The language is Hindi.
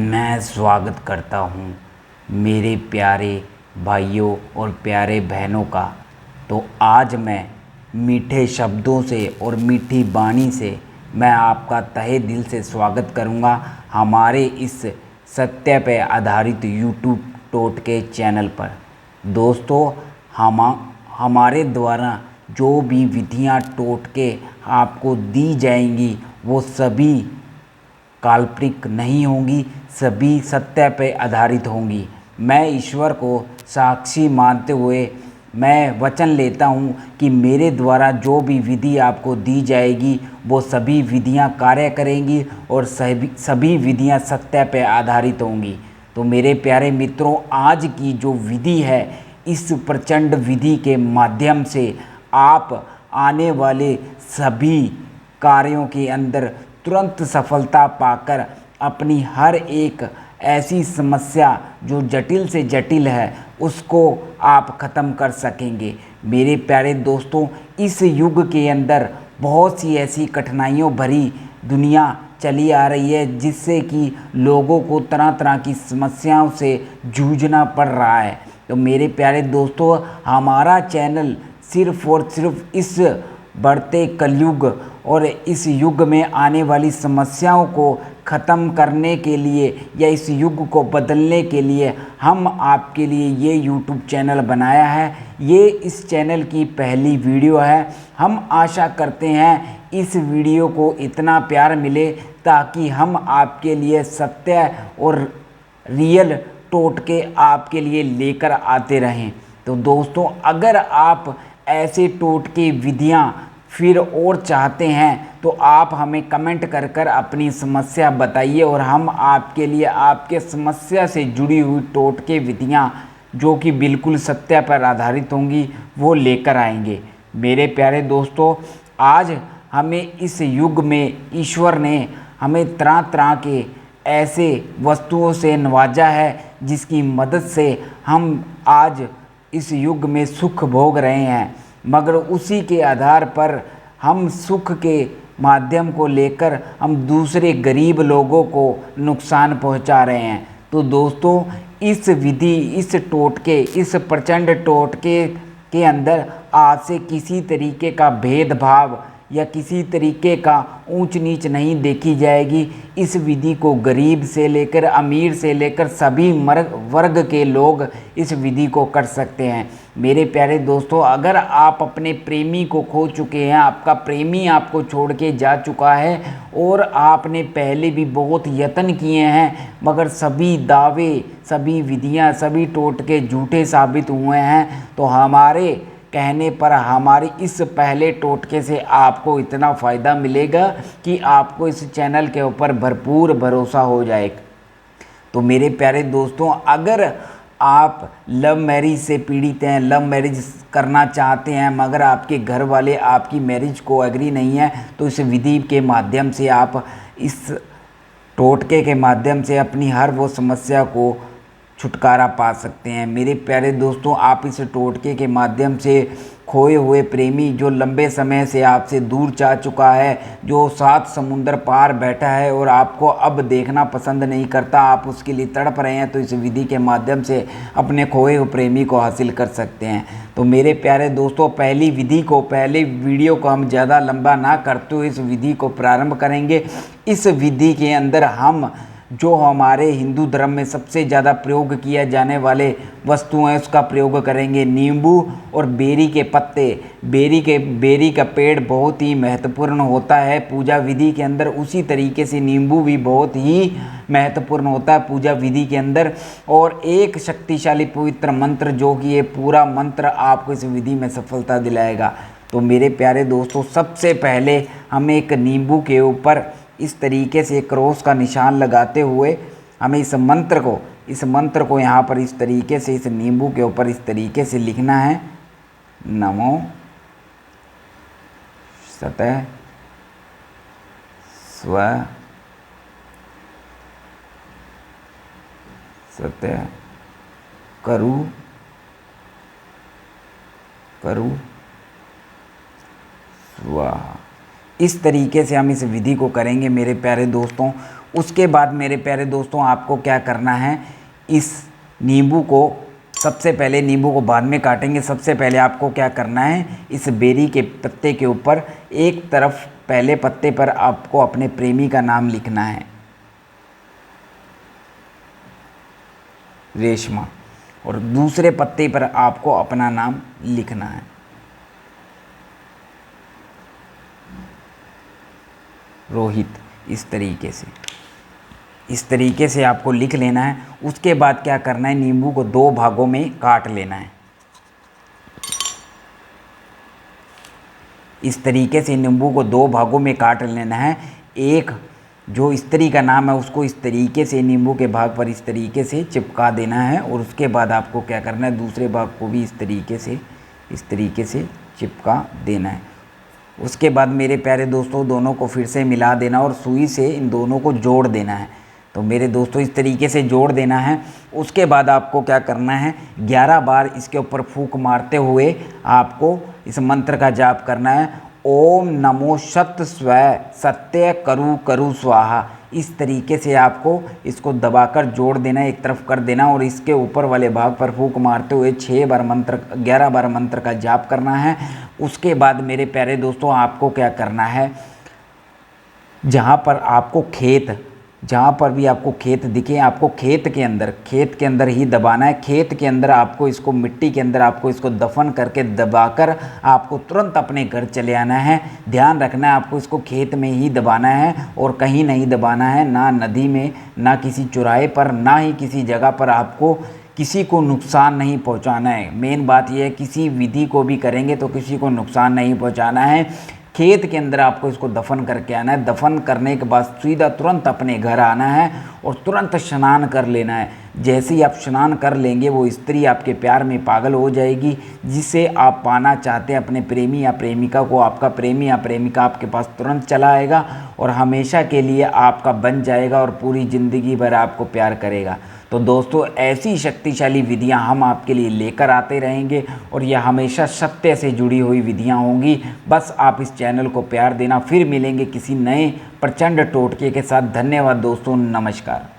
मैं स्वागत करता हूँ मेरे प्यारे भाइयों और प्यारे बहनों का। तो आज मैं मीठे शब्दों से और मीठी वाणी से मैं आपका तहे दिल से स्वागत करूँगा हमारे इस सत्य पे आधारित यूट्यूब टोटके चैनल पर। दोस्तों, हमारे द्वारा जो भी विधियाँ टोटके आपको दी जाएंगी वो सभी काल्पनिक नहीं होंगी, सभी सत्य पर आधारित होंगी। मैं ईश्वर को साक्षी मानते हुए मैं वचन लेता हूँ कि मेरे द्वारा जो भी विधि आपको दी जाएगी वो सभी विधियाँ कार्य करेंगी और सभी विधियाँ सत्य पर आधारित होंगी। तो मेरे प्यारे मित्रों, आज की जो विधि है, इस प्रचंड विधि के माध्यम से आप आने वाले सभी कार्यों के अंदर तुरंत सफलता पाकर अपनी हर एक ऐसी समस्या जो जटिल से जटिल है उसको आप ख़त्म कर सकेंगे। मेरे प्यारे दोस्तों, इस युग के अंदर बहुत सी ऐसी कठिनाइयों भरी दुनिया चली आ रही है जिससे कि लोगों को तरह तरह की समस्याओं से जूझना पड़ रहा है। तो मेरे प्यारे दोस्तों, हमारा चैनल सिर्फ़ और सिर्फ इस बढ़ते कलयुग और इस युग में आने वाली समस्याओं को ख़त्म करने के लिए या इस युग को बदलने के लिए हम आपके लिए ये यूट्यूब चैनल बनाया है। ये इस चैनल की पहली वीडियो है। हम आशा करते हैं इस वीडियो को इतना प्यार मिले ताकि हम आपके लिए सत्य और रियल टोटके आपके लिए लेकर आते रहें। तो दोस्तों, अगर आप ऐसे टोटके विधियाँ फिर और चाहते हैं तो आप हमें कमेंट कर कर अपनी समस्या बताइए और हम आपके लिए आपके समस्या से जुड़ी हुई टोटके विधियाँ जो कि बिल्कुल सत्य पर आधारित होंगी वो लेकर आएंगे। मेरे प्यारे दोस्तों, आज हमें इस युग में ईश्वर ने हमें तरह तरह के ऐसे वस्तुओं से नवाजा है जिसकी मदद से हम आज इस युग में सुख भोग रहे हैं, मगर उसी के आधार पर हम सुख के माध्यम को लेकर हम दूसरे गरीब लोगों को नुकसान पहुंचा रहे हैं। तो दोस्तों, इस विधि, इस टोटके, इस प्रचंड टोटके के अंदर आज से किसी तरीके का भेदभाव या किसी तरीके का ऊंच नीच नहीं देखी जाएगी। इस विधि को गरीब से लेकर अमीर से लेकर सभी वर्ग के लोग इस विधि को कर सकते हैं। मेरे प्यारे दोस्तों, अगर आप अपने प्रेमी को खो चुके हैं, आपका प्रेमी आपको छोड़ के जा चुका है और आपने पहले भी बहुत यत्न किए हैं मगर सभी दावे, सभी विधियां, सभी टोटके झूठे साबित हुए हैं, तो हमारे कहने पर हमारी इस पहले टोटके से आपको इतना फ़ायदा मिलेगा कि आपको इस चैनल के ऊपर भरपूर भरोसा हो जाएगा। तो मेरे प्यारे दोस्तों, अगर आप लव मैरिज से पीड़ित हैं, लव मैरिज करना चाहते हैं मगर आपके घर वाले आपकी मैरिज को एग्री नहीं है, तो इस विधि के माध्यम से आप इस टोटके के माध्यम से अपनी हर वो समस्या को छुटकारा पा सकते हैं। मेरे प्यारे दोस्तों, आप इस टोटके के माध्यम से खोए हुए प्रेमी जो लंबे समय से आपसे दूर जा चुका है, जो 7 समुंदर पार बैठा है और आपको अब देखना पसंद नहीं करता, आप उसके लिए तड़प रहे हैं, तो इस विधि के माध्यम से अपने खोए हुए प्रेमी को हासिल कर सकते हैं। तो मेरे प्यारे दोस्तों, पहली वीडियो को हम ज़्यादा लंबा ना करते हुए इस विधि को प्रारंभ करेंगे। इस विधि के अंदर हम जो हमारे हिंदू धर्म में सबसे ज़्यादा प्रयोग किया जाने वाले वस्तु हैं उसका प्रयोग करेंगे। नींबू और बेरी के पत्ते। बेरी का पेड़ बहुत ही महत्वपूर्ण होता है पूजा विधि के अंदर, उसी तरीके से नींबू भी बहुत ही महत्वपूर्ण होता है पूजा विधि के अंदर। और एक शक्तिशाली पवित्र मंत्र जो कि ये पूरा मंत्र आपको इस विधि में सफलता दिलाएगा। तो मेरे प्यारे दोस्तों, सबसे पहले हम एक नींबू के ऊपर इस तरीके से क्रॉस का निशान लगाते हुए हमें इस मंत्र को यहाँ पर इस तरीके से इस नींबू के ऊपर इस तरीके से लिखना है। नमो सतः स्व सतः करु स्वाहा। इस तरीके से हम इस विधि को करेंगे मेरे प्यारे दोस्तों। उसके बाद मेरे प्यारे दोस्तों आपको क्या करना है, इस नींबू को सबसे पहले, नींबू को बाद में काटेंगे, सबसे पहले आपको क्या करना है, इस बेरी के पत्ते के ऊपर एक तरफ पहले पत्ते पर आपको अपने प्रेमी का नाम लिखना है, रेशमा, और दूसरे पत्ते पर आपको अपना नाम लिखना है, रोहित। इस तरीके से आपको लिख लेना है। उसके बाद क्या करना है, नींबू को 2 भागों में काट लेना है। इस तरीके से नींबू को 2 भागों में काट लेना है। एक जो स्त्री का नाम है उसको इस तरीके से नींबू के भाग पर इस तरीके से चिपका देना है, और उसके बाद आपको क्या करना है, दूसरे भाग को भी इस तरीके से चिपका देना है। उसके बाद मेरे प्यारे दोस्तों दोनों को फिर से मिला देना और सुई से इन दोनों को जोड़ देना है। तो मेरे दोस्तों इस तरीके से जोड़ देना है। उसके बाद आपको क्या करना है, 11 बार इसके ऊपर फूंक मारते हुए आपको इस मंत्र का जाप करना है, ओम नमो सत्य स्वय सत्य करु करु स्वाहा। इस तरीके से आपको इसको दबाकर जोड़ देना, एक तरफ कर देना, और इसके ऊपर वाले भाग पर फूंक मारते हुए 11 बार मंत्र का जाप करना है। उसके बाद मेरे प्यारे दोस्तों आपको क्या करना है, जहाँ पर भी आपको खेत दिखे, आपको खेत के अंदर ही दबाना है। खेत के अंदर आपको इसको, मिट्टी के अंदर आपको इसको दफन करके दबाकर आपको तुरंत अपने घर चले आना है। ध्यान रखना है आपको इसको खेत में ही दबाना है और कहीं नहीं दबाना है, ना नदी में, ना किसी चौराहे पर, ना ही किसी जगह पर। आपको किसी को नुकसान नहीं पहुंचाना है। मेन बात यह है, किसी विधि को भी करेंगे तो किसी को नुकसान नहीं पहुंचाना है। खेत के अंदर आपको इसको दफन करके आना है। दफन करने के बाद सीधा तुरंत अपने घर आना है और तुरंत स्नान कर लेना है। जैसे ही आप स्नान कर लेंगे वो स्त्री आपके प्यार में पागल हो जाएगी, जिसे आप पाना चाहते हैं अपने प्रेमी या प्रेमिका को। आपका प्रेमी या प्रेमिका आपके पास तुरंत चला आएगा और हमेशा के लिए आपका बन जाएगा और पूरी ज़िंदगी भर आपको प्यार करेगा। तो दोस्तों ऐसी शक्तिशाली विधियां हम आपके लिए लेकर आते रहेंगे और यह हमेशा सत्य से जुड़ी हुई विधियां होंगी। बस आप इस चैनल को प्यार देना। फिर मिलेंगे किसी नए प्रचंड टोटके के साथ। धन्यवाद दोस्तों, नमस्कार।